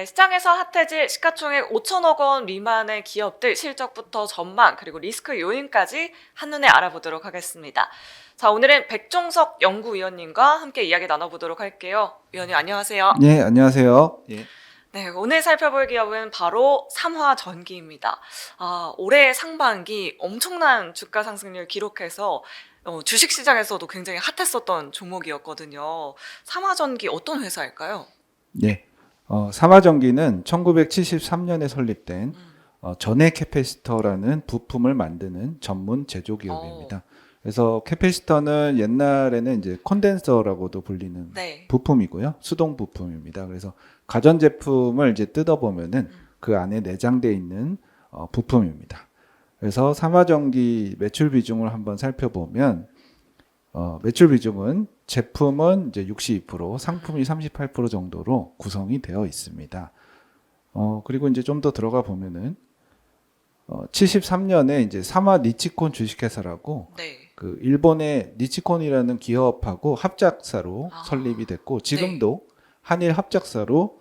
네, 시장에서 핫해질 시가총액 5천억 원 미만의 기업들 실적부터 전망 그리고 리스크 요인까지 한눈에 알아보도록 하겠습니다. 자, 오늘은 백종석 연구위원님과 함께 이야기 나눠보도록 할게요. 위원님 안녕하세요. 네, 안녕하세요. 예. 네, 오늘 살펴볼 기업은 바로 삼화전기입니다. 올해 상반기 엄청난 주가 상승률 기록해서 주식시장에서도 굉장히 핫했었던 종목이었거든요. 삼화전기 어떤 회사일까요? 예. 삼화전기는 1973년에 설립된 전해 캐패시터라는 부품을 만드는 전문 제조 기업입니다. 그래서 캐패시터는 옛날에는 이제 컨덴서라고도 불리는 네. 부품이고요. 수동 부품입니다. 그래서 가전 제품을 이제 뜯어보면은 그 안에 내장되어 있는 부품입니다. 그래서 삼화전기 매출 비중을 한번 살펴보면 매출 비중은 제품은 이제 62%, 상품이 38% 정도로 구성이 되어 있습니다. 그리고 이제 좀 더 들어가 보면은 73년에 이제 사마 니치콘 주식회사라고 네. 그 일본의 니치콘이라는 기업하고 합작사로 설립이 됐고 지금도 한일 합작사로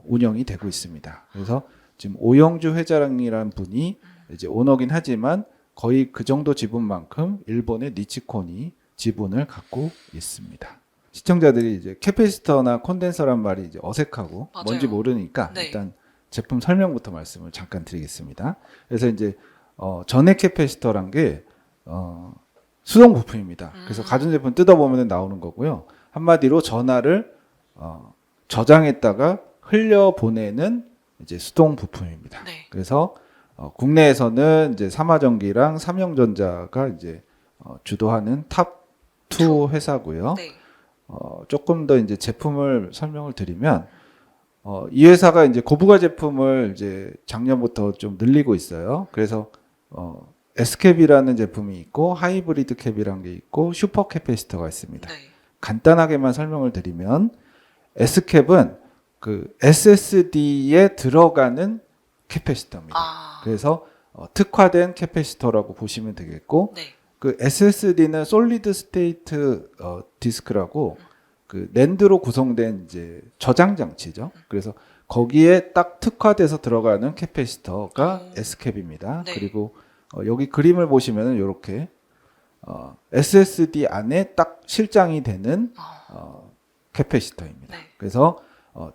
운영이 되고 있습니다. 그래서 지금 오영주 회장이라는 분이 이제 오너긴 하지만 거의 그 정도 지분만큼 일본의 니치콘이 지분을 갖고 있습니다. 시청자들이 이제 캐패시터나 콘덴서란 말이 이제 어색하고 맞아요. 뭔지 모르니까 네. 일단 제품 설명부터 말씀을 잠깐 드리겠습니다. 그래서 이제 전해 캐패시터란 게 수동 부품입니다. 그래서 가전제품 뜯어보면 나오는 거고요. 한마디로 전하를 저장했다가 흘려보내는 이제 수동 부품입니다. 네. 그래서 국내에서는 이제 삼화전기랑 삼성전자가 이제 주도하는 탑2 회사고요. 네. 조금 더 이제 제품을 설명을 드리면 이 회사가 이제 고부가 제품을 이제 작년부터 좀 늘리고 있어요. 그래서 S캡이라는 제품이 있고 하이브리드 캡이라는 게 있고 슈퍼 캐패시터가 있습니다. 네. 간단하게만 설명을 드리면 S캡은 그 SSD에 들어가는 캐패시터입니다. 그래서 특화된 캐패시터라고 보시면 되겠고 네. 그 SSD는 솔리드 스테이트 디스크라고 그 낸드로 구성된 이제 저장 장치죠. 그래서 거기에 딱 특화돼서 들어가는 캐패시터가 S캡입니다. 네. 그리고 여기 그림을 보시면은 이렇게 SSD 안에 딱 실장이 되는 캐패시터입니다. 네. 그래서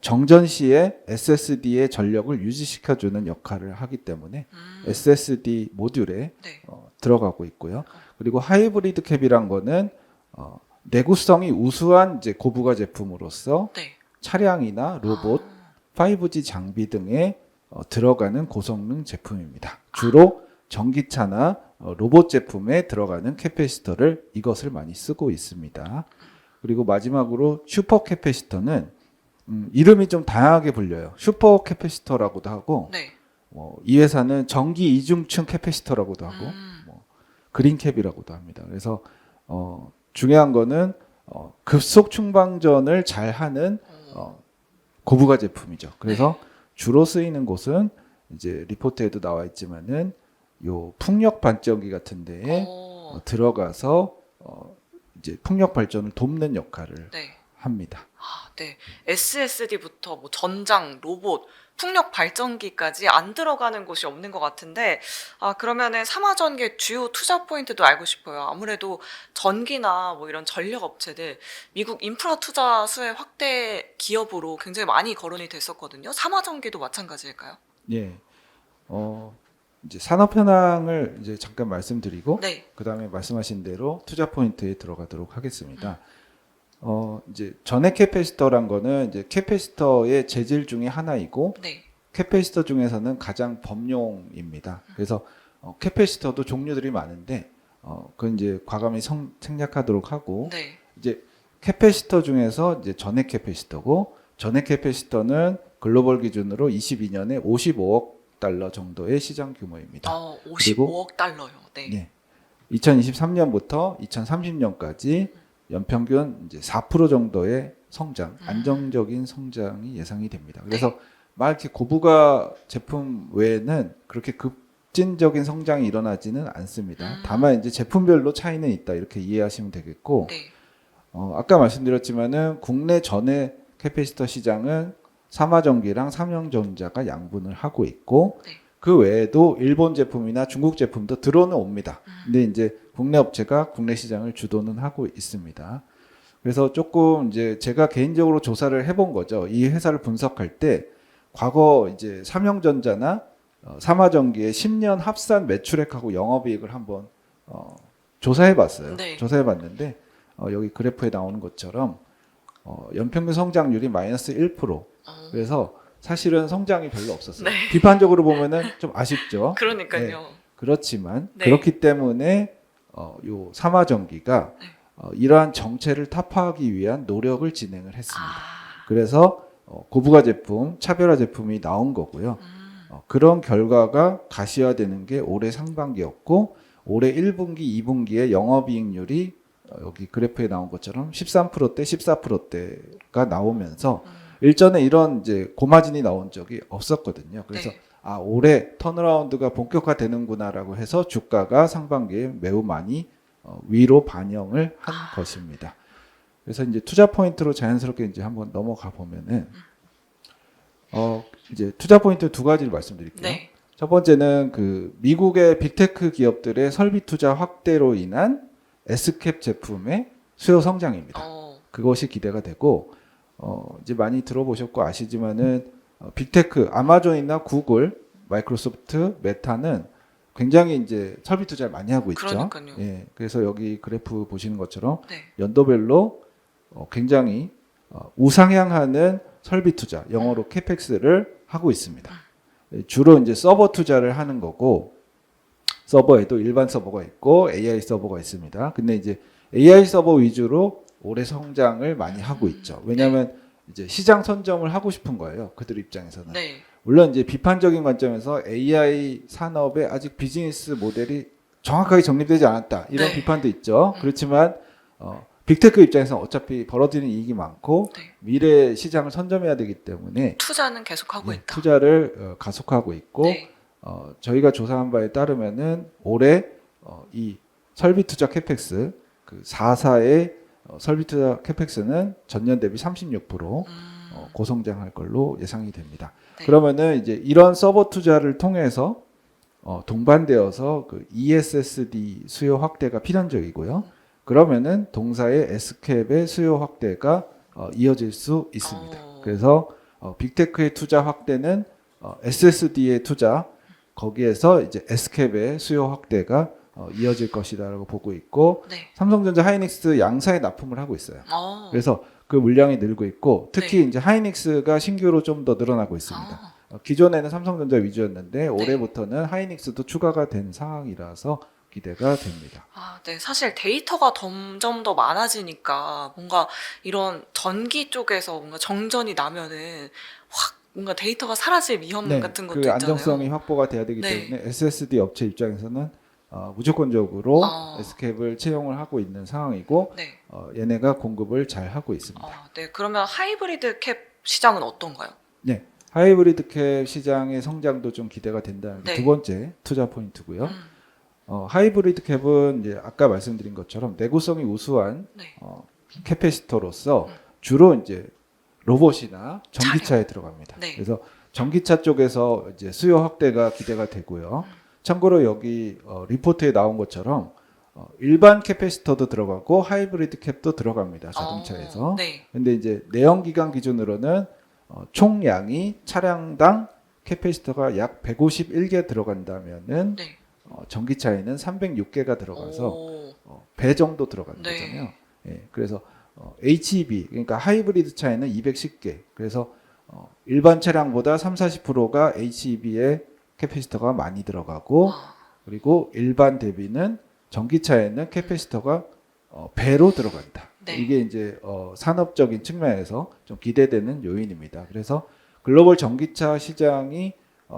정전 시에 SSD의 전력을 유지시켜주는 역할을 하기 때문에 SSD 모듈에 네. 들어가고 있고요. 그리고 하이브리드 캡이란 거는 내구성이 우수한 이제 고부가 제품으로서 네. 차량이나 로봇, 5G 장비 등에 들어가는 고성능 제품입니다. 주로 전기차나 로봇 제품에 들어가는 캐패시터를 이것을 많이 쓰고 있습니다. 그리고 마지막으로 슈퍼 캐패시터는 이름이 좀 다양하게 불려요. 슈퍼 캐패시터라고도 하고 네. 이 회사는 전기 이중층 캐패시터라고도 하고 그린캡이라고도 합니다. 그래서 중요한 거는 급속 충방전을 잘 하는 고부가 제품이죠. 그래서 주로 쓰이는 곳은 이제 리포트에도 나와 있지만은 요 풍력 발전기 같은 데에 들어가서 이제 풍력 발전을 돕는 역할을 네. 합니다. 네. SSD부터 뭐 전장, 로봇, 풍력 발전기까지 안 들어가는 곳이 없는 것 같은데, 그러면은 삼화전기의 주요 투자 포인트도 알고 싶어요. 아무래도 전기나 뭐 이런 전력 업체들, 미국 인프라 투자 수혜 확대 기업으로 굉장히 많이 거론이 됐었거든요. 삼화전기도 마찬가지일까요? 예. 이제 산업 현황을 이제 잠깐 말씀드리고 네. 그다음에 말씀하신 대로 투자 포인트에 들어가도록 하겠습니다. 이제 전해 캐패시터란 거는 이제 캐패시터의 재질 중에 하나이고 네. 캐패시터 중에서는 가장 범용입니다. 그래서 캐패시터도 종류들이 많은데 그건 이제 과감히 생략하도록 하고 네. 이제 캐패시터 중에서 이제 전해 캐패시터고 전해 캐패시터는 글로벌 기준으로 22년에 55억 달러 정도의 시장 규모입니다. 55억 달러요. 네. 예. 2023년부터 2030년까지 연평균 이제 4% 정도의 성장, 안정적인 성장이 예상이 됩니다. 그래서 막 이렇게 고부가 제품 외에는 그렇게 급진적인 성장이 일어나지는 않습니다. 다만 이제 제품별로 차이는 있다 이렇게 이해하시면 되겠고, 네. 아까 말씀드렸지만은 국내 전해 캐패시터 시장은 삼화전기랑 삼성전자가 양분을 하고 있고 네. 그 외에도 일본 제품이나 중국 제품도 들어는 옵니다. 근데 이제 국내 업체가 국내 시장을 주도는 하고 있습니다. 그래서 조금 이제 제가 개인적으로 조사를 해본 거죠. 이 회사를 분석할 때 과거 이제 삼성전자나 삼화전기의 10년 합산 매출액하고 영업이익을 한번 조사해봤어요. 네. 조사해봤는데 여기 그래프에 나오는 것처럼 연평균 성장률이 마이너스 1%. 그래서 사실은 성장이 별로 없었어요. 네. 비판적으로 보면은 좀 아쉽죠. 그러니까요. 그렇지만 네. 그렇기 때문에 요 삼화전기가 네. 이러한 정체를 타파하기 위한 노력을 진행을 했습니다. 아, 그래서 고부가 제품, 차별화 제품이 나온 거고요. 그런 결과가 가시화되는 게 올해 상반기였고 올해 1분기, 2분기의 영업이익률이 여기 그래프에 나온 것처럼 13%대, 14%대가 나오면서 일전에 이런 이제 고마진이 나온 적이 없었거든요. 그래서 네. 올해 턴어라운드가 본격화되는구나라고 해서 주가가 상반기에 매우 많이 위로 반영을 한 것입니다. 그래서 이제 투자 포인트로 자연스럽게 이제 한번 넘어가 보면은 이제 투자 포인트 두 가지를 말씀드릴게요. 네. 첫 번째는 그 미국의 빅테크 기업들의 설비 투자 확대로 인한 S캡 제품의 수요 성장입니다. 그것이 기대가 되고 이제 많이 들어보셨고 아시지만은 빅테크 아마존이나 구글, 마이크로소프트, 메타는 굉장히 이제 설비 투자를 많이 하고 있죠. 그러니까요. 예, 그래서 여기 그래프 보시는 것처럼 네. 연도별로 굉장히 우상향하는 설비 투자, 영어로 캐펙스를 하고 있습니다. 주로 이제 서버 투자를 하는 거고 서버에도 일반 서버가 있고 AI 서버가 있습니다. 근데 이제 AI 서버 위주로 올해 성장을 많이 하고 있죠. 왜냐하면 이제 시장 선점을 하고 싶은 거예요. 그들 입장에서는. 네. 물론 이제 비판적인 관점에서 AI 산업의 아직 비즈니스 모델이 정확하게 정립되지 않았다. 이런 네. 비판도 있죠. 그렇지만 빅테크 입장에서는 어차피 벌어들이는 이익이 많고 네. 미래 시장을 선점해야 되기 때문에 투자는 계속하고 있다. 투자를 가속하고 있고 네. 저희가 조사한 바에 따르면은 올해 이 설비 투자 캐펙스 그 4사의 설비 투자 캐펙스는 전년 대비 36% 고성장할 걸로 예상이 됩니다. 네. 그러면은 이제 이런 서버 투자를 통해서 동반되어서 그 ESSD 수요 확대가 필연적이고요. 그러면은 동사의 S캡의 수요 확대가 이어질 수 있습니다. 그래서 빅테크의 투자 확대는 SSD의 투자 거기에서 이제 S캡의 수요 확대가 이어질 것이다라고 보고 있고 네. 삼성전자, 하이닉스 양사에 납품을 하고 있어요. 그래서 그 물량이 늘고 있고 특히 네. 이제 하이닉스가 신규로 좀 더 늘어나고 있습니다. 기존에는 삼성전자 위주였는데 올해부터는 하이닉스도 추가가 된 상황이라서 기대가 됩니다. 네. 사실 데이터가 점점 더 많아지니까 뭔가 이런 전기 쪽에서 뭔가 정전이 나면은 확 뭔가 데이터가 사라질 위험 같은 것도 그 있잖아요. 안정성이 확보가 돼야 되기 네. 때문에 SSD 업체 입장에서는 무조건적으로 S캡을 채용을 하고 있는 상황이고 네. 얘네가 공급을 잘 하고 있습니다. 네. 그러면 하이브리드 캡 시장은 어떤가요? 네, 하이브리드 캡 시장의 성장도 좀 기대가 된다는 게 네. 두 번째 투자 포인트고요. 하이브리드 캡은 이제 아까 말씀드린 것처럼 내구성이 우수한 네. 캐패시터로서 주로 이제 로봇이나 전기차에 들어갑니다. 네. 그래서 전기차 쪽에서 이제 수요 확대가 기대가 되고요. 참고로 여기 리포트에 나온 것처럼 일반 캐패시터도 들어가고 하이브리드 캡도 들어갑니다. 자동차에서. 네. 근데 이제 내연기관 기준으로는 총량이 차량당 캐패시터가 약 151개 들어간다면은 네. 전기차에는 306개가 들어가서 오. 배 정도 들어가는 네. 거잖아요. 예, 그래서 HEV 그러니까 하이브리드 차에는 210개. 그래서 일반 차량보다 30-40%가 HEV의 캐패시터가 많이 들어가고 그리고 일반 대비는 전기차에는 캐패시터가 배로 들어간다. 네. 이게 이제 산업적인 측면에서 좀 기대되는 요인입니다. 그래서 글로벌 전기차 시장이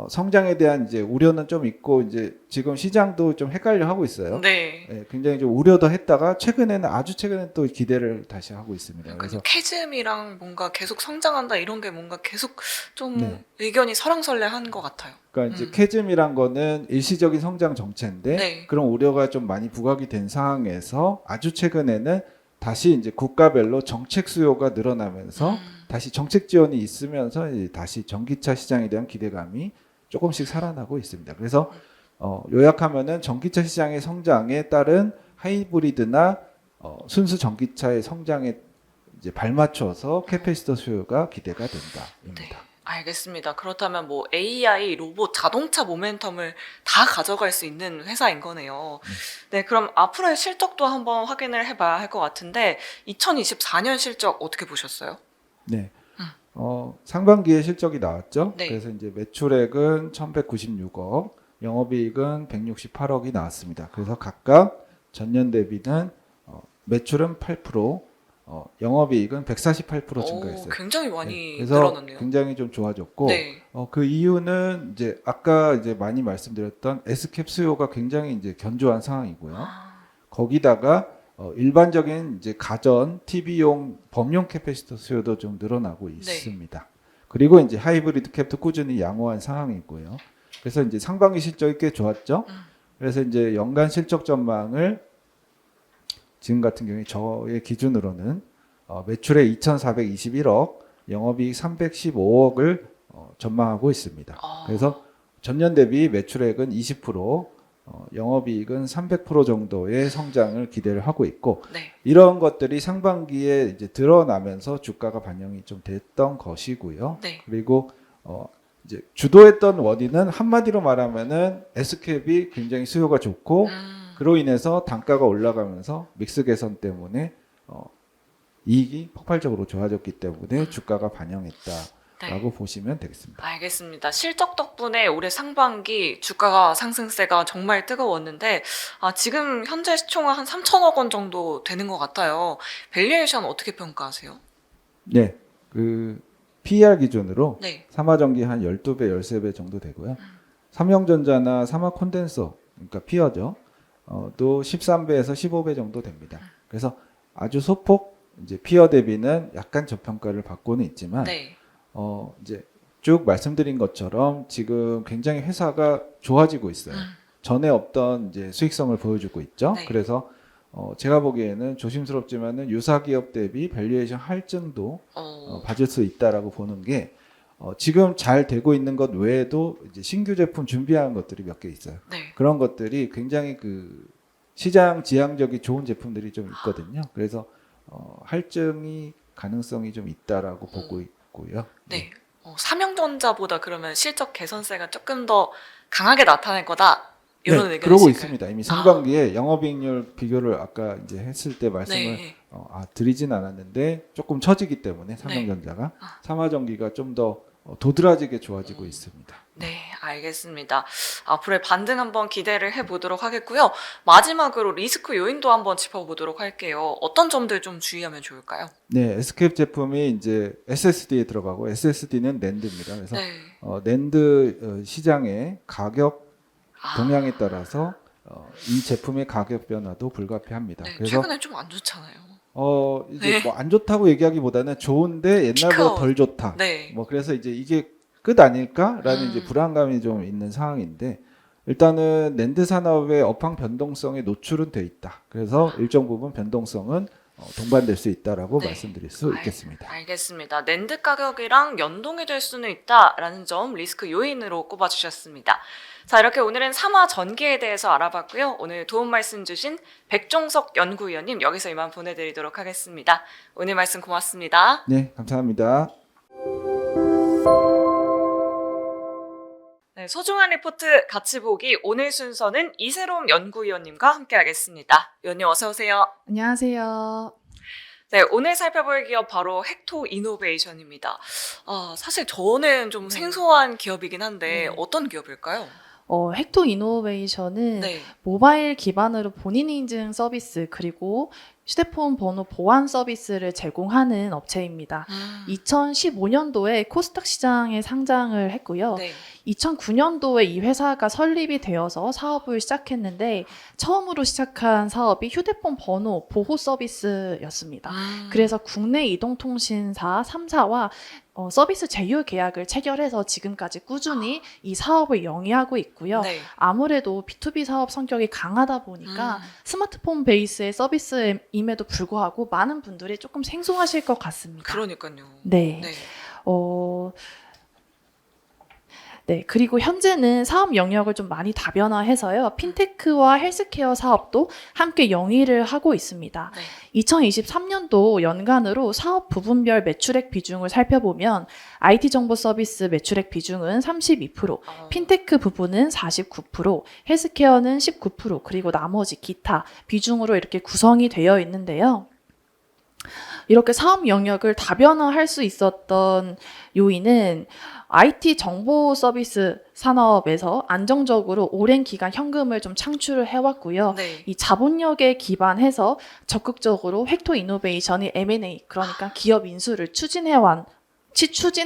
성장에 대한 이제 우려는 좀 있고 이제 지금 시장도 좀 헷갈려 하고 있어요. 네. 예, 굉장히 좀 우려도 했다가 최근에는 아주 최근에 또 기대를 다시 하고 있습니다. 그래서 캐즘이랑 뭔가 계속 성장한다 이런 게 뭔가 계속 좀 네. 의견이 설왕설래한 것 같아요. 그러니까 이제 캐즘이란 거는 일시적인 성장 정체인데 네. 그런 우려가 좀 많이 부각이 된 상황에서 아주 최근에는 다시 이제 국가별로 정책 수요가 늘어나면서 다시 정책 지원이 있으면서 이제 다시 전기차 시장에 대한 기대감이 조금씩 살아나고 있습니다. 그래서 요약하면은 전기차 시장의 성장에 따른 하이브리드나 순수 전기차의 성장에 이제 발맞춰서 캐패시터 수요가 기대가 된다입니다. 네, 알겠습니다. 그렇다면 뭐 AI, 로봇, 자동차 모멘텀을 다 가져갈 수 있는 회사인 거네요. 네, 그럼 앞으로의 실적도 한번 확인을 해봐야 할 것 같은데 2024년 실적 어떻게 보셨어요? 네. 상반기에 실적이 나왔죠. 네. 그래서 이제 매출액은 1,196억, 영업이익은 168억이 나왔습니다. 그래서 각각 전년 대비는 매출은 8%, 영업이익은 148% 증가했어요. 굉장히 많이 네, 그래서 늘어났네요. 굉장히 좀 좋아졌고, 네. 그 이유는 이제 아까 이제 많이 말씀드렸던 S캡 수요가 굉장히 이제 견조한 상황이고요. 거기다가 일반적인 이제 가전, TV용, 범용 캐패시터 수요도 좀 늘어나고 있습니다. 그리고 이제 하이브리드 캡도 꾸준히 양호한 상황이고요. 그래서 이제 상반기 실적이 꽤 좋았죠. 그래서 이제 연간 실적 전망을 지금 같은 경우에 저의 기준으로는 매출액 2,421억, 영업이익 315억을 전망하고 있습니다. 그래서 전년 대비 매출액은 20%, 영업이익은 300% 정도의 성장을 기대를 하고 있고, 네. 이런 것들이 상반기에 이제 드러나면서 주가가 반영이 좀 됐던 것이고요. 네. 그리고 이제 주도했던 원인은 한마디로 말하면은 S캡이 굉장히 수요가 좋고, 그로 인해서 단가가 올라가면서 믹스 개선 때문에 이익이 폭발적으로 좋아졌기 때문에 주가가 반영했다라고 보시면 되겠습니다. 알겠습니다. 실적 덕분에 올해 상반기 주가가 상승세가 정말 뜨거웠는데 지금 현재 시총은 한 3천억 원 정도 되는 것 같아요. 밸류에이션 어떻게 평가하세요? 네, 그 PER 기준으로 네. 삼화전기 한 12배, 13배 정도 되고요. 삼성전자나 삼화콘덴서, 그러니까 피어죠. 또 13배에서 15배 정도 됩니다. 그래서 아주 소폭 이제 피어 대비는 약간 저평가를 받고는 있지만, 네. 이제 쭉 말씀드린 것처럼 지금 굉장히 회사가 좋아지고 있어요. 전에 없던 이제 수익성을 보여주고 있죠. 네. 그래서 제가 보기에는 조심스럽지만은 유사 기업 대비 밸류에이션 할증도 받을 수 있다라고 보는 게 지금 잘 되고 있는 것 외에도 이제 신규 제품 준비한 것들이 몇 개 있어요. 네. 그런 것들이 굉장히 그 시장 지향적이 좋은 제품들이 좀 있거든요. 그래서 할증이 가능성이 좀 있다라고 보고 있고요. 네. 삼성전자보다 그러면 실적 개선세가 조금 더 강하게 나타날 거다. 이런 네, 의견이실까요? 그러고 있습니다. 이미 상반기에 영업이익률 비교를 아까 이제 했을 때 말씀을 네. 드리진 않았는데 조금 처지기 때문에 삼성전자가 삼화전기가 좀 더 도드라지게 좋아지고 있습니다. 네, 알겠습니다. 앞으로의 반등 한번 기대를 해보도록 하겠고요. 마지막으로 리스크 요인도 한번 짚어보도록 할게요. 어떤 점들 좀 주의하면 좋을까요? 네, S캡 제품이 이제 SSD에 들어가고 SSD는 낸드입니다. 그래서 네. 낸드 시장의 가격 동향에 따라서 이 제품의 가격 변화도 불가피합니다. 네, 그래서 최근에 좀 안 좋잖아요. 이제 네. 뭐 안 좋다고 얘기하기보다는 좋은데 옛날보다 피크아웃. 덜 좋다. 네. 뭐 그래서 이제 이게 끝 아닐까라는 이제 불안감이 좀 있는 상황인데, 일단은 낸드 산업의 업황 변동성에 노출은 돼 있다. 그래서 일정 부분 변동성은 동반될 수 있다라고 네. 말씀드릴 수 있겠습니다. 알겠습니다. 낸드 가격이랑 연동이 될 수는 있다라는 점 리스크 요인으로 꼽아주셨습니다. 자, 이렇게 오늘은 삼화 전기에 대해서 알아봤고요. 오늘 도움 말씀 주신 백종석 연구위원님 여기서 이만 보내드리도록 하겠습니다. 오늘 말씀 고맙습니다. 네, 감사합니다. 네, 소중한 리포트 같이 보기 오늘 순서는 이세롬 연구위원님과 함께하겠습니다. 위원님 어서 오세요. 안녕하세요. 네, 오늘 살펴볼 기업 바로 헥토 이노베이션입니다. 사실 저는 좀 생소한 기업이긴 한데 어떤 기업일까요? 헥토 이노베이션은 네. 모바일 기반으로 본인 인증 서비스 그리고 휴대폰 번호 보안 서비스를 제공하는 업체입니다. 2015년도에 코스닥 시장에 상장을 했고요. 네. 2009년도에 이 회사가 설립이 되어서 사업을 시작했는데 처음으로 시작한 사업이 휴대폰 번호 보호 서비스였습니다. 그래서 국내 이동통신사 3사와 서비스 제휴 계약을 체결해서 지금까지 꾸준히 이 사업을 영위하고 있고요. 네. 아무래도 B2B 사업 성격이 강하다 보니까 스마트폰 베이스의 서비스임에도 불구하고 많은 분들이 조금 생소하실 것 같습니다. 그러니까요. 네. 네. 네, 그리고 현재는 사업 영역을 좀 많이 다변화해서요. 핀테크와 헬스케어 사업도 함께 영위를 하고 있습니다. 네. 2023년도 연간으로 사업 부분별 매출액 비중을 살펴보면 IT 정보 서비스 매출액 비중은 32%, 핀테크 부분은 49%, 헬스케어는 19%, 그리고 나머지 기타 비중으로 이렇게 구성이 되어 있는데요. 이렇게 사업 영역을 다변화할 수 있었던 요인은 IT 정보 서비스 산업에서 안정적으로 오랜 기간 현금을 좀 창출을 해왔고요. 네. 이 자본력에 기반해서 적극적으로 획토 이노베이션이 M&A, 그러니까 기업 인수를 추진해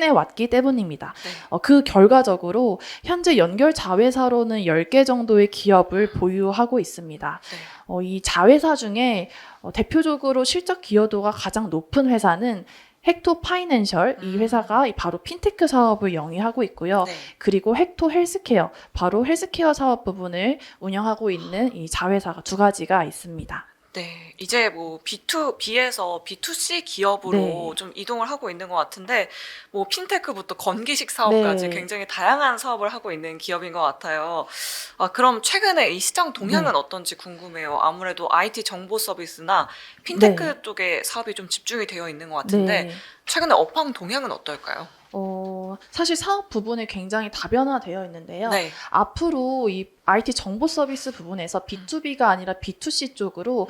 왔기 때문입니다. 네. 그 결과적으로 현재 연결 자회사로는 10개 정도의 기업을 보유하고 있습니다. 네. 이 자회사 중에 대표적으로 실적 기여도가 가장 높은 회사는 헥토 파이낸셜, 이 회사가 바로 핀테크 사업을 영위하고 있고요. 네. 그리고 헥토 헬스케어, 바로 헬스케어 사업 부분을 운영하고 있는 이 자회사가 두 가지가 있습니다. 네, 이제 뭐 B2B에서 B2C 기업으로 네. 좀 이동을 하고 있는 것 같은데, 뭐 핀테크부터 건기식 사업까지 네. 굉장히 다양한 사업을 하고 있는 기업인 것 같아요. 그럼 최근에 이 시장 동향은 네. 어떤지 궁금해요. 아무래도 IT 정보 서비스나 핀테크 네. 쪽에 사업이 좀 집중이 되어 있는 것 같은데, 네. 최근에 업황 동향은 어떨까요? 사실 사업 부분이 굉장히 다변화되어 있는데요. 네. 앞으로 이 IT 정보 서비스 부분에서 B2B가 아니라 B2C 쪽으로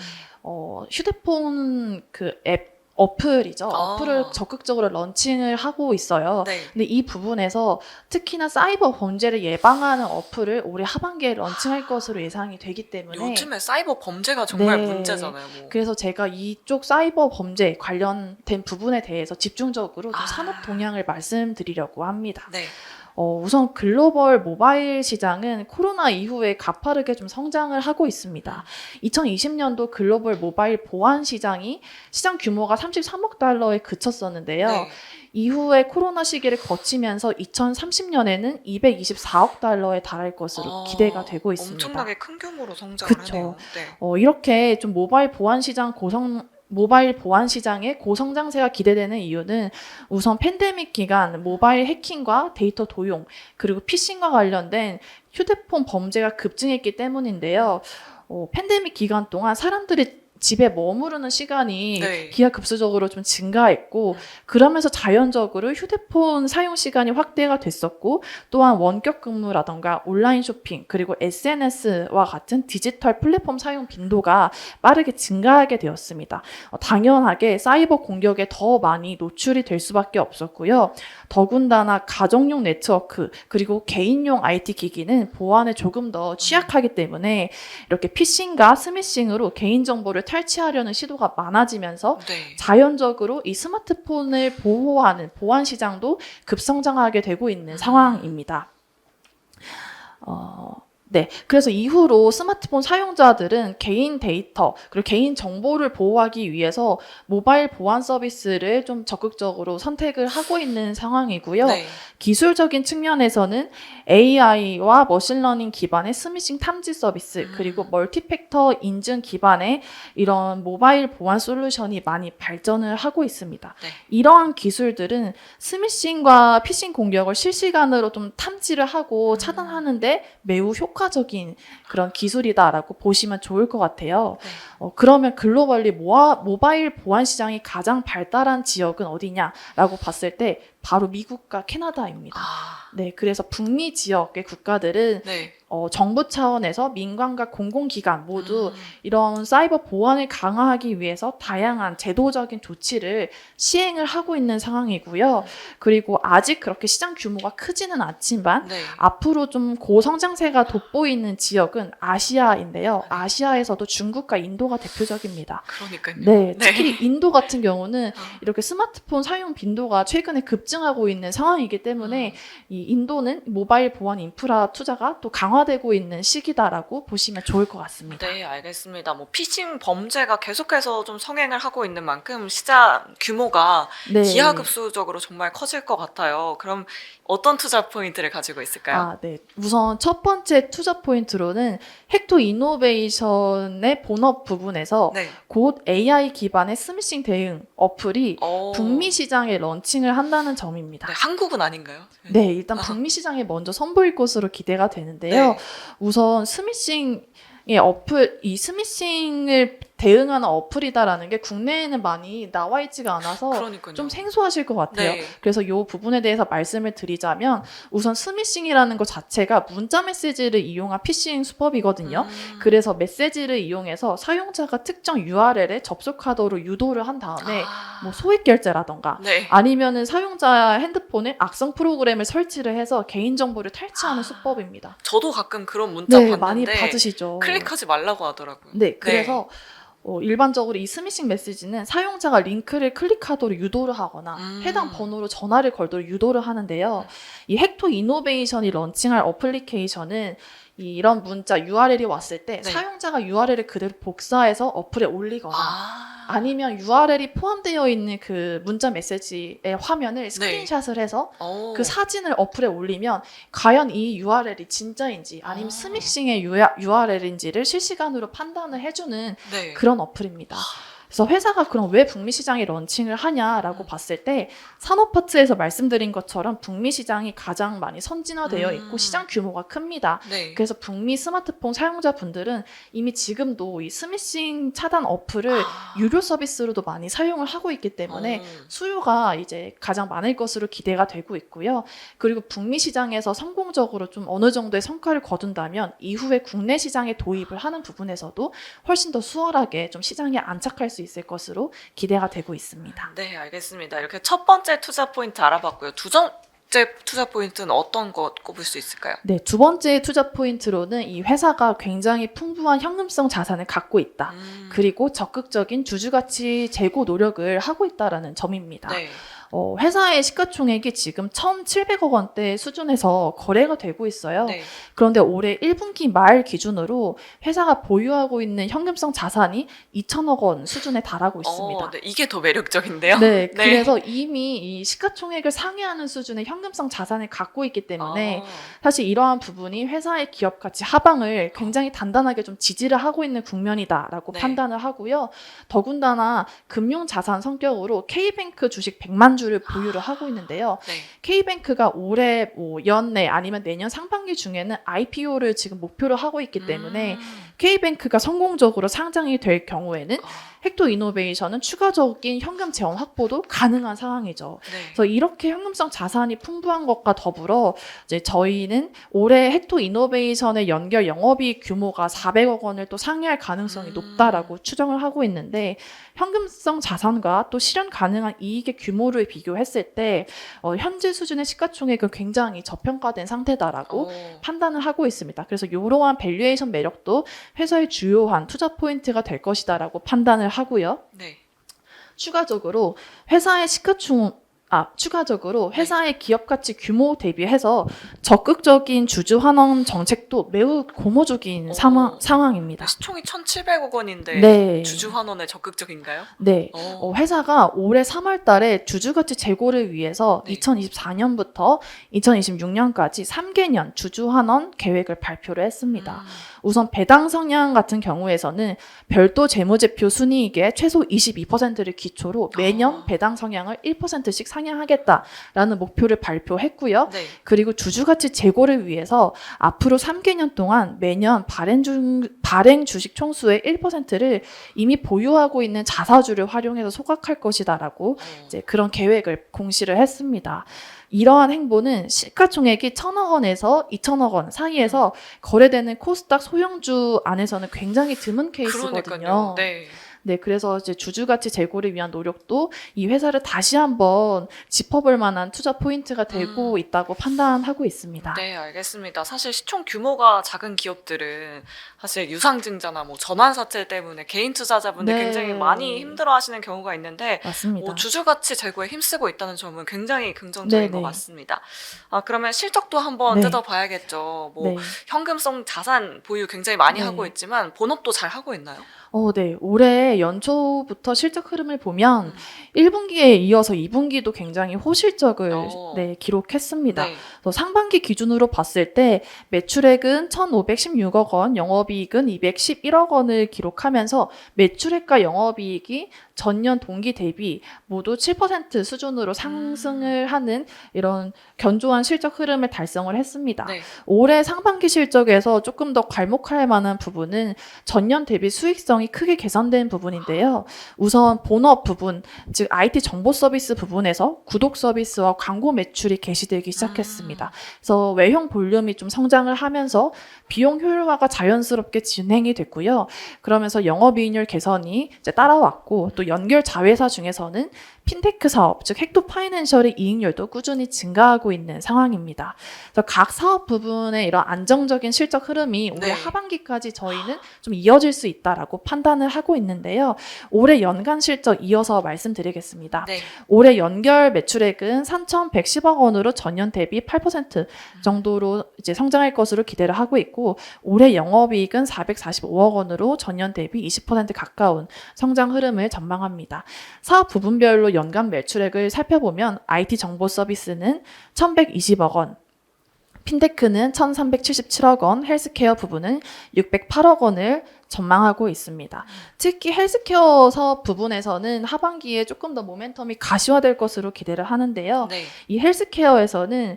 휴대폰 그 앱 어플이죠. 어플을 적극적으로 런칭을 하고 있어요. 네. 근데 이 부분에서 특히나 사이버 범죄를 예방하는 어플을 올해 하반기에 런칭할 것으로 예상이 되기 때문에 요즘에 사이버 범죄가 정말 네. 문제잖아요. 뭐. 그래서 제가 이쪽 사이버 범죄 관련된 부분에 대해서 집중적으로 좀 산업 동향을 말씀드리려고 합니다. 네. 우선 글로벌 모바일 시장은 코로나 이후에 가파르게 좀 성장을 하고 있습니다. 2020년도 글로벌 모바일 보안 시장이 시장 규모가 33억 달러에 그쳤었는데요. 네. 이후에 코로나 시기를 거치면서 2030년에는 224억 달러에 달할 것으로 기대가 되고 있습니다. 엄청나게 큰 규모로 성장을 그쵸. 하네요. 네. 이렇게 좀 모바일 보안 시장의 고성장세가 기대되는 이유는 우선 팬데믹 기간 모바일 해킹과 데이터 도용 그리고 피싱과 관련된 휴대폰 범죄가 급증했기 때문인데요. 팬데믹 기간 동안 사람들이 집에 머무르는 시간이 네. 기하급수적으로 좀 증가했고 그러면서 자연적으로 휴대폰 사용 시간이 확대가 됐었고 또한 원격 근무라던가 온라인 쇼핑 그리고 SNS와 같은 디지털 플랫폼 사용 빈도가 빠르게 증가하게 되었습니다. 당연하게 사이버 공격에 더 많이 노출이 될 수밖에 없었고요. 더군다나 가정용 네트워크 그리고 개인용 IT 기기는 보안에 조금 더 취약하기 때문에 이렇게 피싱과 스미싱으로 개인정보를 탈취하려는 시도가 많아지면서 네. 자연적으로 이 스마트폰을 보호하는 보안 시장도 급성장하게 되고 있는 상황입니다. 네, 그래서 이후로 스마트폰 사용자들은 개인 데이터 그리고 개인 정보를 보호하기 위해서 모바일 보안 서비스를 좀 적극적으로 선택을 하고 있는 상황이고요. 네. 기술적인 측면에서는 AI와 머신러닝 기반의 스미싱 탐지 서비스 그리고 멀티팩터 인증 기반의 이런 모바일 보안 솔루션이 많이 발전을 하고 있습니다. 네. 이러한 기술들은 스미싱과 피싱 공격을 실시간으로 좀 탐지를 하고 차단하는데 매우 효과적인 그런 기술이다라고 보시면 좋을 것 같아요. 네. 그러면 글로벌리 모바일 보안 시장이 가장 발달한 지역은 어디냐라고 봤을 때 바로 미국과 캐나다입니다. 네, 그래서 북미 지역의 국가들은 네. 정부 차원에서 민간과 공공기관 모두 이런 사이버 보안을 강화하기 위해서 다양한 제도적인 조치를 시행을 하고 있는 상황이고요. 그리고 아직 그렇게 시장 규모가 크지는 않지만 네. 앞으로 좀 고성장세가 돋보이는 지역은 아시아인데요. 아시아에서도 중국과 인도가 대표적입니다. 그러니까요. 네, 특히 인도 같은 경우는 이렇게 스마트폰 사용 빈도가 최근에 급증 급증하고 있는 상황이기 때문에 이 인도는 모바일 보안 인프라 투자가 또 강화되고 있는 시기다라고 보시면 좋을 것 같습니다. 네, 알겠습니다. 뭐 피싱 범죄가 계속해서 좀 성행을 하고 있는 만큼 시장 규모가 네. 기하급수적으로 정말 커질 것 같아요. 그럼 어떤 투자 포인트를 가지고 있을까요? 네. 우선 첫 번째 투자 포인트로는 헥토 이노베이션의 본업 부분에서 네. 곧 AI 기반의 스미싱 대응 어플이 어, 북미 시장에 런칭을 한다는 점입니다. 네, 한국은 아닌가요? 네, 일단 아. 북미 시장에 먼저 선보일 것으로 기대가 되는데요. 네. 우선 스미싱의 어플, 이 스미싱을 대응하는 어플이다라는 게 국내에는 많이 나와 있지가 않아서 그러니까요. 좀 생소하실 것 같아요. 네. 그래서 이 부분에 대해서 말씀을 드리자면 우선 스미싱이라는 것 자체가 문자 메시지를 이용한 피싱 수법이거든요. 그래서 메시지를 이용해서 사용자가 특정 URL에 접속하도록 유도를 한 다음에 뭐 소액 결제라던가 네. 아니면은 사용자 핸드폰에 악성 프로그램을 설치를 해서 개인정보를 탈취하는 수법입니다. 저도 가끔 그런 문자 네, 봤는데 많이 받으시죠. 클릭하지 말라고 하더라고요. 네, 그래서 일반적으로 이 스미싱 메시지는 사용자가 링크를 클릭하도록 유도를 하거나 해당 번호로 전화를 걸도록 유도를 하는데요. 이 헥토 이노베이션이 런칭할 어플리케이션은 이런 문자 URL이 왔을 때 네. 사용자가 URL을 그대로 복사해서 어플에 올리거나 아니면 URL이 포함되어 있는 그 문자 메시지의 화면을 스크린샷을 해서 그 사진을 어플에 올리면 과연 이 URL이 진짜인지 아니면 스미싱의 URL인지를 실시간으로 판단을 해주는 네. 그런 어플입니다. 그래서 회사가 그럼 왜 북미 시장에 런칭을 하냐라고 봤을 때 산업 파트에서 말씀드린 것처럼 북미 시장이 가장 많이 선진화되어 있고 시장 규모가 큽니다. 네. 그래서 북미 스마트폰 사용자분들은 이미 지금도 이 스미싱 차단 어플을 유료 서비스로도 많이 사용을 하고 있기 때문에 수요가 이제 가장 많을 것으로 기대가 되고 있고요. 그리고 북미 시장에서 성공적으로 좀 어느 정도의 성과를 거둔다면 이후에 국내 시장에 도입을 하는 부분에서도 훨씬 더 수월하게 좀 시장에 안착할 수 있을 것으로 기대가 되고 있습니다. 네, 알겠습니다. 이렇게 첫 번째 투자 포인트 알아봤고요. 두 번째 투자 포인트는 어떤 것 꼽을 수 있을까요? 네, 두 번째 투자 포인트로는 이 회사가 굉장히 풍부한 현금성 자산을 갖고 있다. 그리고 적극적인 주주가치 제고 노력을 하고 있다라는 점입니다. 네. 회사의 시가총액이 지금 1,700억 원대 수준에서 거래가 되고 있어요. 네. 그런데 올해 1분기 말 기준으로 회사가 보유하고 있는 현금성 자산이 2천억 원 수준에 달하고 있습니다. 네, 이게 더 매력적인데요. 네, 그래서 이미 이 시가총액을 상회하는 수준의 현금성 자산을 갖고 있기 때문에 사실 이러한 부분이 회사의 기업 가치 하방을 굉장히 단단하게 좀 지지를 하고 있는 국면이다라고 네. 판단을 하고요. 더군다나 금융 자산 성격으로 K뱅크 주식 100만 주를 보유를 하고 있는데요. 네. K뱅크가 올해 연내 아니면 내년 상반기 중에는 IPO를 지금 목표로 하고 있기 때문에 K뱅크가 성공적으로 상장이 될 경우에는 헥토 이노베이션은 추가적인 현금 재원 확보도 가능한 상황이죠. 네. 그래서 이렇게 현금성 자산이 풍부한 것과 더불어 이제 저희는 올해 헥토 이노베이션의 연결 영업이익 규모가 400억 원을 또 상회할 가능성이 높다라고 추정을 하고 있는데 현금성 자산과 또 실현 가능한 이익의 규모를 비교했을 때 현재 수준의 시가총액은 굉장히 저평가된 상태다라고 판단을 하고 있습니다. 그래서 이러한 밸류에이션 매력도 회사의 주요한 투자 포인트가 될 것이다라고 판단을 하고요. 네. 추가적으로 회사의 기업 가치 규모 대비해서 적극적인 주주 환원 정책도 매우 고무적인 상황입니다. 시총이 1,700억 원인데 네. 주주 환원에 적극적인가요? 네. 회사가 올해 3월 달에 주주 가치 제고를 위해서 네. 2024년부터 2026년까지 3개년 주주 환원 계획을 발표를 했습니다. 우선 배당 성향 같은 경우에서는 별도 재무제표 순이익의 최소 22%를 기초로 매년 배당 성향을 1%씩 상향하겠다라는 목표를 발표했고요. 네. 그리고 주주가치 제고를 위해서 앞으로 3개년 동안 매년 발행 주식 총수의 1%를 이미 보유하고 있는 자사주를 활용해서 소각할 것이다라고 이제 그런 계획을 공시를 했습니다. 이러한 행보는 시가총액이 1,000억 원에서 2,000억 원 사이에서 거래되는 코스닥 소형주 안에서는 굉장히 드문 케이스거든요. 그러니까요. 네. 네, 그래서 이제 주주가치 제고를 위한 노력도 이 회사를 다시 한번 짚어볼 만한 투자 포인트가 되고 있다고 판단하고 있습니다. 네, 알겠습니다. 사실 시총 규모가 작은 기업들은 사실 유상증자나 뭐 전환사채 때문에 개인 투자자분들 네. 굉장히 많이 힘들어하시는 경우가 있는데 맞습니다. 주주가치 제고에 힘쓰고 있다는 점은 굉장히 긍정적인 것 네네. 같습니다. 그러면 실적도 한번 네. 뜯어봐야겠죠. 뭐 네. 현금성 자산 보유 굉장히 많이 네. 하고 있지만 본업도 잘 하고 있나요? 네. 올해 연초부터 실적 흐름을 보면 1분기에 이어서 2분기도 굉장히 호실적을 어. 네, 기록했습니다. 네. 그래서 상반기 기준으로 봤을 때 매출액은 1,516억 원, 영업이익은 211억 원을 기록하면서 매출액과 영업이익이 전년 동기 대비 모두 7% 수준으로 상승을 하는 이런 견조한 실적 흐름을 달성을 했습니다. 네. 올해 상반기 실적에서 조금 더 괄목할 만한 부분은 전년 대비 수익성이 크게 개선된 부분인데요. 우선 본업 부분, 즉 IT 정보 서비스 부분에서 구독 서비스와 광고 매출이 개시되기 시작했습니다. 그래서 외형 볼륨이 좀 성장을 하면서 비용 효율화가 자연스럽게 진행이 됐고요. 그러면서 영업이익률 개선이 이제 따라왔고 또 연결 자회사 중에서는 핀테크 사업, 즉 헥토 파이낸셜의 이익률도 꾸준히 증가하고 있는 상황입니다. 그래서 각 사업 부분의 이런 안정적인 실적 흐름이 올해 네. 하반기까지 저희는 좀 이어질 수 있다라고 판단을 하고 있는데요. 올해 연간 실적 이어서 말씀드리겠습니다. 네. 올해 연결 매출액은 3,110억 원으로 전년 대비 8% 정도로 이제 성장할 것으로 기대를 하고 있고 올해 영업이익은 445억 원으로 전년 대비 20% 가까운 성장 흐름을 전망합니다. 사업 부분별로 연간 매출액을 살펴보면 IT 정보 서비스는 1,120억 원, 핀테크는 1,377억 원, 헬스케어 부분은 608억 원을 전망하고 있습니다. 특히 헬스케어 사업 부분에서는 하반기에 조금 더 모멘텀이 가시화될 것으로 기대를 하는데요. 네. 이 헬스케어에서는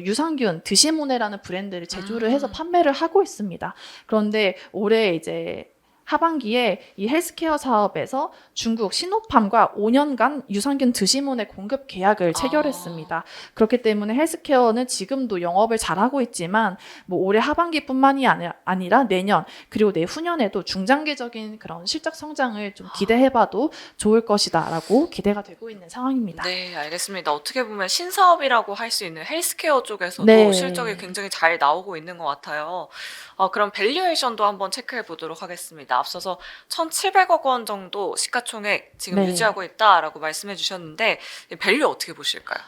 유산균 드시모네라는 브랜드를 제조를 해서 판매를 하고 있습니다. 그런데 올해 이제 하반기에 이 헬스케어 사업에서 중국 시노팜과 5년간 유산균 드시몬의 공급 계약을 체결했습니다. 그렇기 때문에 헬스케어는 지금도 영업을 잘하고 있지만 뭐 올해 하반기뿐만이 아니라 내년 그리고 내후년에도 중장기적인 그런 실적 성장을 좀 기대해봐도 좋을 것이다라고 기대가 되고 있는 상황입니다. 네, 알겠습니다. 어떻게 보면 신사업이라고 할 수 있는 헬스케어 쪽에서도 네. 실적이 굉장히 잘 나오고 있는 것 같아요. 그럼 밸류에이션도 한번 체크해 보도록 하겠습니다. 앞서서 1,700억 원 정도 시가총액 지금 네. 유지하고 있다라고 말씀해 주셨는데 밸류 어떻게 보실까요?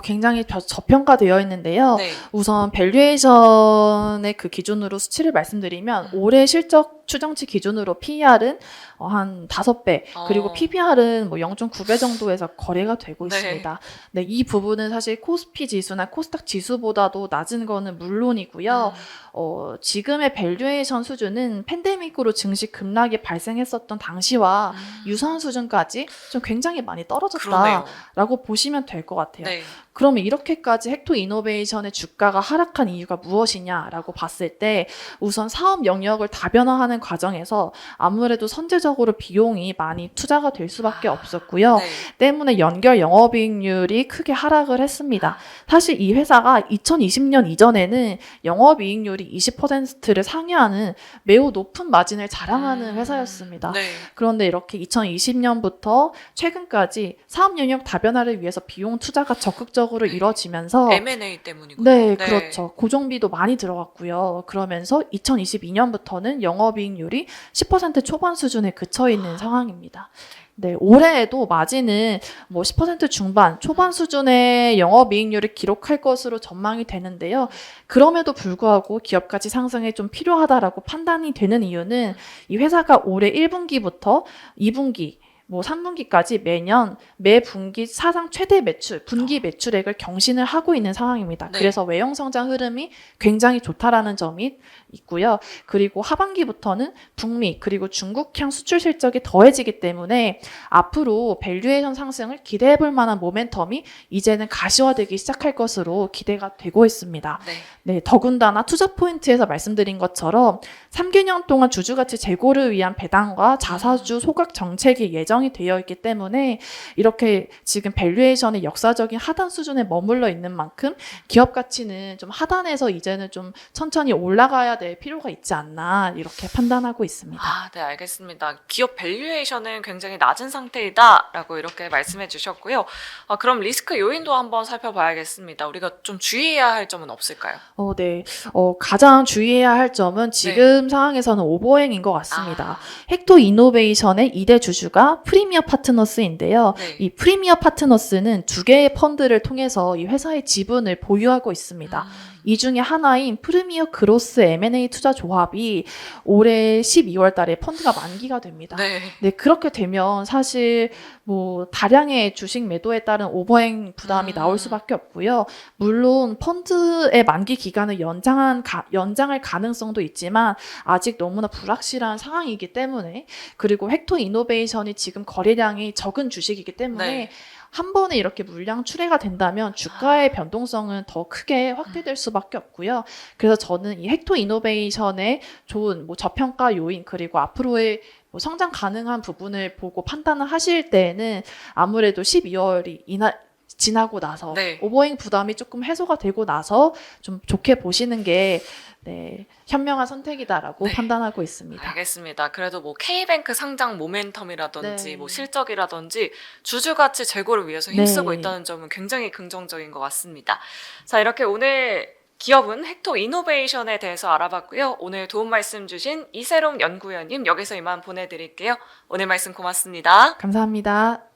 굉장히 저평가되어 있는데요. 네. 우선 밸류에이션의 그 기준으로 수치를 말씀드리면 올해 실적 추정치 기준으로 PER은 한 5배 그리고 PBR은 뭐 0.9배 정도에서 거래가 되고 네. 있습니다. 네, 이 부분은 사실 코스피 지수나 코스닥 지수보다도 낮은 거는 물론이고요. 지금의 밸류에이션 수준은 팬데믹으로 증시 급락이 발생했었던 당시와 유사한 수준까지 좀 굉장히 많이 떨어졌다라고 그러네요. 보시면 될 것 같아요. 네. 그러면 이렇게까지 헥토 이노베이션의 주가가 하락한 이유가 무엇이냐라고 봤을 때 우선 사업 영역을 다변화하는 과정에서 아무래도 선제적으로 비용이 많이 투자가 될 수밖에 없었고요. 네. 때문에 연결 영업이익률이 크게 하락을 했습니다. 사실 이 회사가 2020년 이전에는 영업이익률이 20%를 상회하는 매우 높은 마진을 자랑하는 회사였습니다. 네. 그런데 이렇게 2020년부터 최근까지 사업 영역 다변화를 위해서 비용 투자가 적극적으로 이루어지면서 M&A 때문이군요. 네, 그렇죠. 고정비도 많이 들어갔고요. 그러면서 2022년부터는 영업이익률이 10% 초반 수준에 그쳐 있는 상황입니다. 네, 올해에도 마진은 뭐 10% 중반, 초반 수준의 영업이익률을 기록할 것으로 전망이 되는데요. 그럼에도 불구하고 기업가치 상승이 좀 필요하다라고 판단이 되는 이유는 이 회사가 올해 1분기부터 2분기, 뭐 3분기까지 매년 매 분기 사상 최대 매출, 분기 매출액을 경신을 하고 있는 상황입니다. 네. 그래서 외형 성장 흐름이 굉장히 좋다라는 점이 있고요. 그리고 하반기부터는 북미 그리고 중국향 수출 실적이 더해지기 때문에 앞으로 밸류에이션 상승을 기대해 볼 만한 모멘텀이 이제는 가시화되기 시작할 것으로 기대가 되고 있습니다. 네. 네, 더군다나 투자 포인트에서 말씀드린 것처럼 3개년 동안 주주가치 제고를 위한 배당과 자사주 소각 정책이 예정이 반영이 되어 있기 때문에 이렇게 지금 밸류에이션의 역사적인 하단 수준에 머물러 있는 만큼 기업 가치는 좀 하단에서 이제는 좀 천천히 올라가야 될 필요가 있지 않나 이렇게 판단하고 있습니다. 아, 네, 알겠습니다. 기업 밸류에이션은 굉장히 낮은 상태이다라고 이렇게 말씀해 주셨고요. 그럼 리스크 요인도 한번 살펴봐야겠습니다. 우리가 좀 주의해야 할 점은 없을까요? 네. 가장 주의해야 할 점은 지금 상황에서는 오버행인 것 같습니다. 헥토 이노베이션의 2대 주주가 프리미어 파트너스인데요. 네. 이 프리미어 파트너스는 두 개의 펀드를 통해서 이 회사의 지분을 보유하고 있습니다. 이 중에 하나인 프리미어 그로스 M&A 투자 조합이 올해 12월 달에 펀드가 만기가 됩니다. 네. 네, 그렇게 되면 사실 뭐 다량의 주식 매도에 따른 오버행 부담이 나올 수밖에 없고요. 물론 펀드의 만기 기간을 연장할 가능성도 있지만 아직 너무나 불확실한 상황이기 때문에 그리고 헥토 이노베이션이 지금 거래량이 적은 주식이기 때문에 네. 한 번에 이렇게 물량 출회가 된다면 주가의 변동성은 더 크게 확대될 수밖에 없고요. 그래서 저는 이 헥토 이노베이션의 좋은 뭐 저평가 요인 그리고 앞으로의 뭐 성장 가능한 부분을 보고 판단을 하실 때에는 아무래도 12월이 지나고 나서 네. 오버행 부담이 조금 해소가 되고 나서 좀 좋게 보시는 게 네, 현명한 선택이다라고 네. 판단하고 있습니다. 알겠습니다. 그래도 뭐 K뱅크 상장 모멘텀이라든지 네. 뭐 실적이라든지 주주 가치 제고를 위해서 힘쓰고 네. 있다는 점은 굉장히 긍정적인 것 같습니다. 자, 이렇게 오늘 기업은 헥토 이노베이션에 대해서 알아봤고요. 오늘 도움 말씀 주신 이세롬 연구위원님 여기서 이만 보내드릴게요. 오늘 말씀 고맙습니다. 감사합니다.